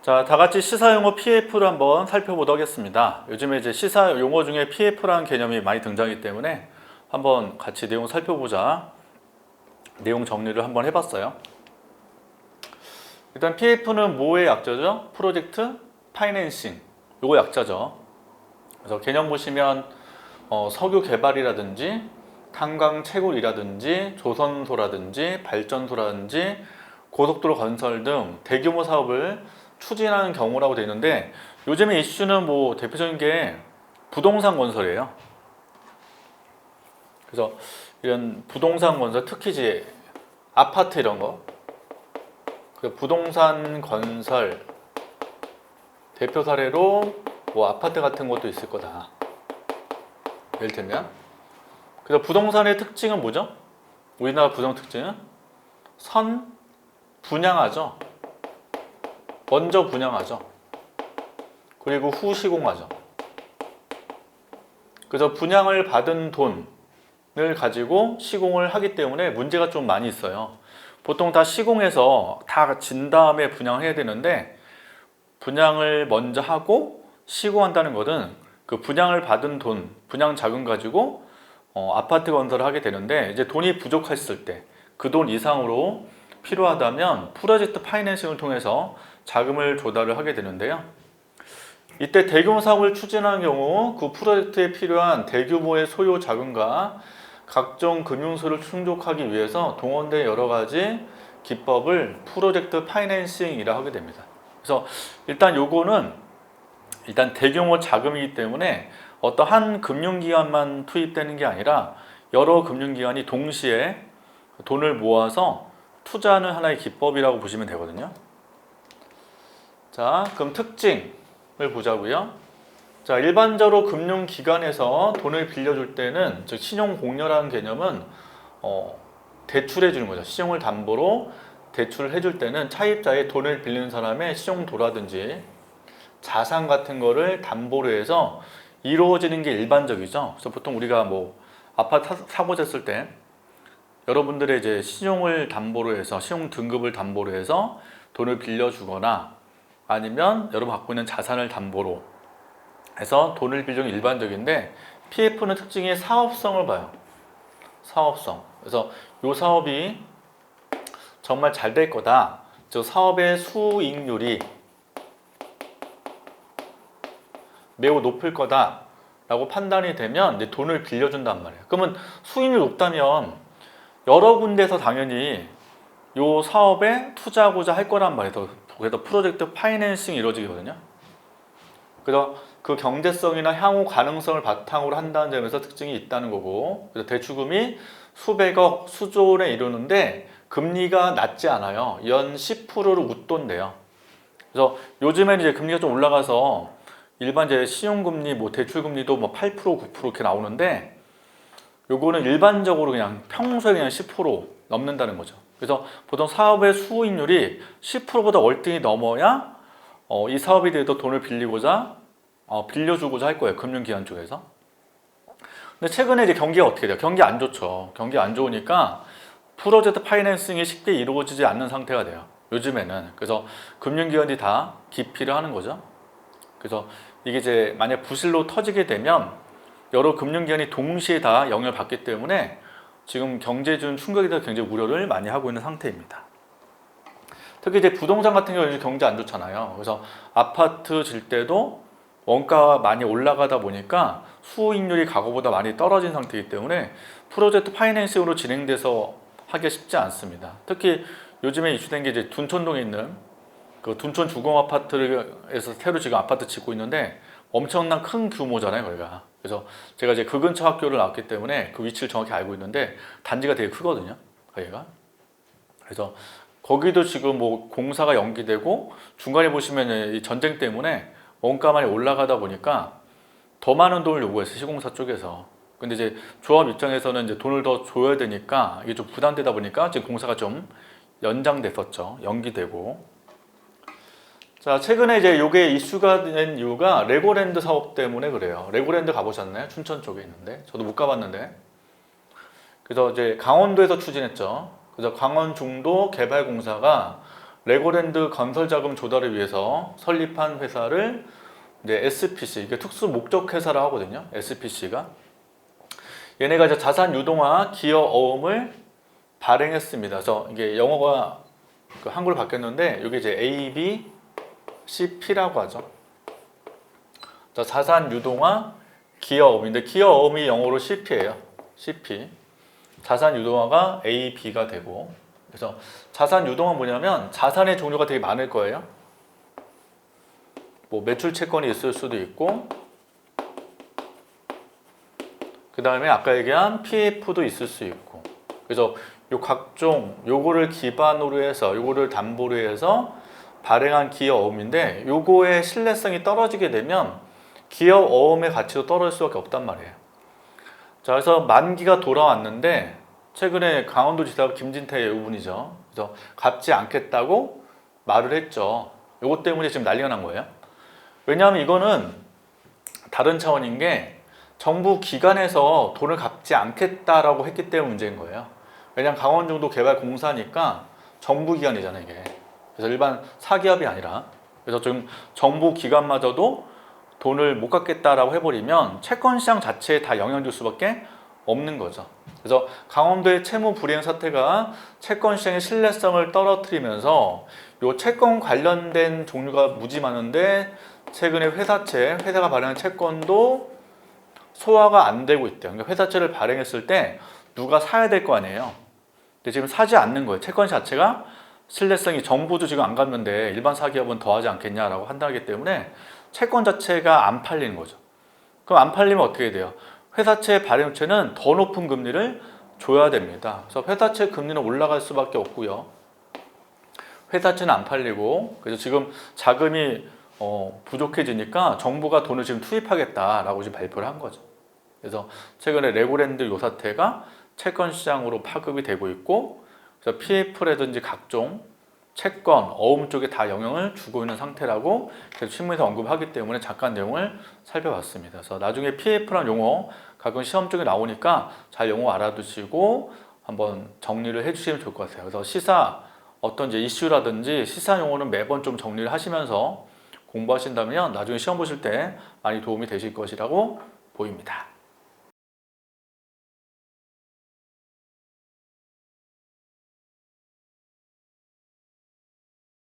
자, 다 같이 시사 용어 PF를 한번 살펴보도록 하겠습니다. 요즘에 이제 시사 용어 중에 PF라는 개념이 많이 등장하기 때문에 한번 같이 내용 살펴보자. 내용 정리를 한번 해봤어요. 일단 PF는 뭐의 약자죠? 프로젝트 파이낸싱. 요거 약자죠. 그래서 개념 보시면 석유 개발이라든지 탄광 채굴이라든지 조선소라든지 발전소라든지 고속도로 건설 등 대규모 사업을 추진하는 경우라고 되어 있는데, 요즘에 이슈는 뭐 대표적인 게 부동산 건설이에요. 그래서 이런 부동산 건설, 특히 이제 아파트 이런 거, 그 부동산 건설 대표 사례로 뭐 아파트 같은 것도 있을 거다. 예를 들면, 그래서 부동산의 특징은 뭐죠? 우리나라 부동산 특징은 분양하죠. 먼저 분양하죠. 그리고 후 시공하죠. 그래서 분양을 받은 돈을 가지고 시공을 하기 때문에 문제가 좀 많이 있어요. 보통 다 시공해서 다 진 다음에 분양을 해야 되는데, 분양을 먼저 하고 시공한다는 것은 그 분양을 받은 돈, 분양 자금 가지고 아파트 건설을 하게 되는데, 이제 돈이 부족했을 때 그 돈 이상으로 필요하다면 프로젝트 파이낸싱을 통해서 자금을 조달을 하게 되는데요. 이때 대규모 사업을 추진하는 경우 그 프로젝트에 필요한 대규모의 소요 자금과 각종 금융소를 충족하기 위해서 동원된 여러 가지 기법을 프로젝트 파이낸싱이라 하게 됩니다. 그래서 일단 요거는 일단 대규모 자금이기 때문에 어떤 한 금융기관만 투입되는 게 아니라 여러 금융기관이 동시에 돈을 모아서 투자하는 하나의 기법이라고 보시면 되거든요. 자, 그럼 특징을 보자고요. 자, 일반적으로 금융기관에서 돈을 빌려줄 때는, 즉 신용공여라는 개념은 대출해 주는 거죠. 신용을 담보로 대출을 해줄 때는 차입자의 돈을 빌리는 사람의 신용도라든지 자산 같은 거를 담보로 해서 이루어지는 게 일반적이죠. 그래서 보통 우리가 뭐 아파트 사고 졌을 때 여러분들의 이제 신용을 담보로 해서, 신용 등급을 담보로 해서 돈을 빌려주거나, 아니면 여러분 갖고 있는 자산을 담보로 해서 돈을 빌려주는 게 일반적인데, PF는 특징이 사업성을 봐요. 사업성. 그래서 이 사업이 정말 잘 될 거다, 저 사업의 수익률이 매우 높을 거다 라고 판단이 되면 이제 돈을 빌려준단 말이에요. 그러면 수익률이 높다면 여러 군데서 당연히 이 사업에 투자하고자 할 거란 말이에요. 그래서 프로젝트 파이낸싱이 이루어지거든요. 그래서 그 경제성이나 향후 가능성을 바탕으로 한다는 점에서 특징이 있다는 거고, 그래서 대출금이 수백억, 수조원에 이르는데 금리가 낮지 않아요. 연 10%를 웃돈대요. 그래서 요즘에는 이제 금리가 좀 올라가서 일반 이제 신용금리, 뭐 대출금리도 뭐 8%, 9% 이렇게 나오는데, 요거는 일반적으로 그냥 평소에 그냥 10% 넘는다는 거죠. 그래서 보통 사업의 수익률이 10%보다 월등히 넘어야 이 사업에 대해서 돈을 빌리고자 빌려주고자 할 거예요. 금융기관 쪽에서. 근데 최근에 이제 경기가 어떻게 돼요? 경기 안 좋죠. 경기 안 좋으니까 프로젝트 파이낸싱이 쉽게 이루어지지 않는 상태가 돼요. 요즘에는. 그래서 금융기관이 다 기피를 하는 거죠. 그래서 이게 이제 만약 부실로 터지게 되면 여러 금융기관이 동시에 다 영향을 받기 때문에 지금 경제에 준 충격에 대해서 굉장히 우려를 많이 하고 있는 상태입니다. 특히 이제 부동산 같은 경우는 경제 안 좋잖아요. 그래서 아파트 질 때도 원가가 많이 올라가다 보니까 수익률이 과거보다 많이 떨어진 상태이기 때문에 프로젝트 파이낸싱으로 진행돼서 하기가 쉽지 않습니다. 특히 요즘에 이슈된 게 이제 둔촌동에 있는 그 둔촌 주공 아파트에서 새로 지금 아파트 짓고 있는데 엄청난 큰 규모잖아요, 거기가. 그래서 제가 이제 그 근처 학교를 나왔기 때문에 그 위치를 정확히 알고 있는데 단지가 되게 크거든요, 거기가. 그래서 거기도 지금 뭐 공사가 연기되고, 중간에 보시면 이 전쟁 때문에 원가 많이 올라가다 보니까 더 많은 돈을 요구했어요, 시공사 쪽에서. 근데 이제 조합 입장에서는 이제 돈을 더 줘야 되니까 이게 좀 부담되다 보니까 지금 공사가 좀 연장됐었죠, 연기되고. 자, 최근에 이제 요게 이슈가 된 이유가 레고랜드 사업 때문에 그래요. 레고랜드 가보셨나요? 춘천 쪽에 있는데 저도 못 가봤는데. 그래서 이제 강원도에서 추진했죠. 그래서 강원 중도 개발공사가 레고랜드 건설자금 조달을 위해서 설립한 회사를 이제 SPC, 이게 특수 목적 회사라 하거든요. SPC가 얘네가 이제 자산 유동화 기여 어음을 발행했습니다. 그래서 이게 영어가 그 한글로 바뀌었는데 이게 이제 ABCP라고 하죠. 자산 유동화 기여 어음인데 기여 어음이 영어로 CP예요. CP. 자산 유동화가 AB가 되고, 그래서 자산 유동화 뭐냐면 자산의 종류가 되게 많을 거예요. 뭐 매출 채권이 있을 수도 있고, 그 다음에 아까 얘기한 PF도 있을 수 있고, 그래서 요 각종 요거를 기반으로 해서 요거를 담보로 해서 발행한 기여 어음인데, 요거의 신뢰성이 떨어지게 되면 기여 어음의 가치도 떨어질 수밖에 없단 말이에요. 자, 그래서 만기가 돌아왔는데 최근에 강원도지사 김진태 의원이죠. 그래서 갚지 않겠다고 말을 했죠. 요것 때문에 지금 난리가 난 거예요. 왜냐하면 이거는 다른 차원인 게 정부 기관에서 돈을 갚지 않겠다라고 했기 때문에 문제인 거예요. 왜냐하면 강원정도 개발공사니까 정부 기관이잖아요, 이게. 그래서 일반 사기업이 아니라. 그래서 지금 정부 기관마저도 돈을 못 갚겠다라고 해버리면 채권시장 자체에 다 영향 줄 수밖에 없는 거죠. 그래서 강원도의 채무 불이행 사태가 채권시장의 신뢰성을 떨어뜨리면서 요 채권 관련된 종류가 무지 많은데 최근에 회사가 발행한 채권도 소화가 안 되고 있대요. 그러니까 회사채를 발행했을 때 누가 사야 될 거 아니에요. 근데 지금 사지 않는 거예요. 채권 자체가 신뢰성이 정부도 지금 안 갚는데 일반 사기업은 더 하지 않겠냐라고 판단하기 때문에 채권 자체가 안 팔리는 거죠. 그럼 안 팔리면 어떻게 돼요? 회사채 발행채는 더 높은 금리를 줘야 됩니다. 그래서 회사채 금리는 올라갈 수밖에 없고요. 회사채는 안 팔리고, 그래서 지금 자금이 부족해지니까 정부가 돈을 지금 투입하겠다라고 지금 발표를 한 거죠. 그래서 최근에 레고랜드 요 사태가 채권 시장으로 파급이 되고 있고, 그래서 PF라든지 각종 채권, 어음 쪽에 다 영향을 주고 있는 상태라고 계속 신문에서 언급하기 때문에 잠깐 내용을 살펴봤습니다. 그래서 나중에 PF라는 용어 가끔 시험 쪽에 나오니까 잘 용어 알아두시고 한번 정리를 해주시면 좋을 것 같아요. 그래서 시사 어떤 이제 이슈라든지 시사 용어는 매번 좀 정리를 하시면서 공부하신다면 나중에 시험 보실 때 많이 도움이 되실 것이라고 보입니다.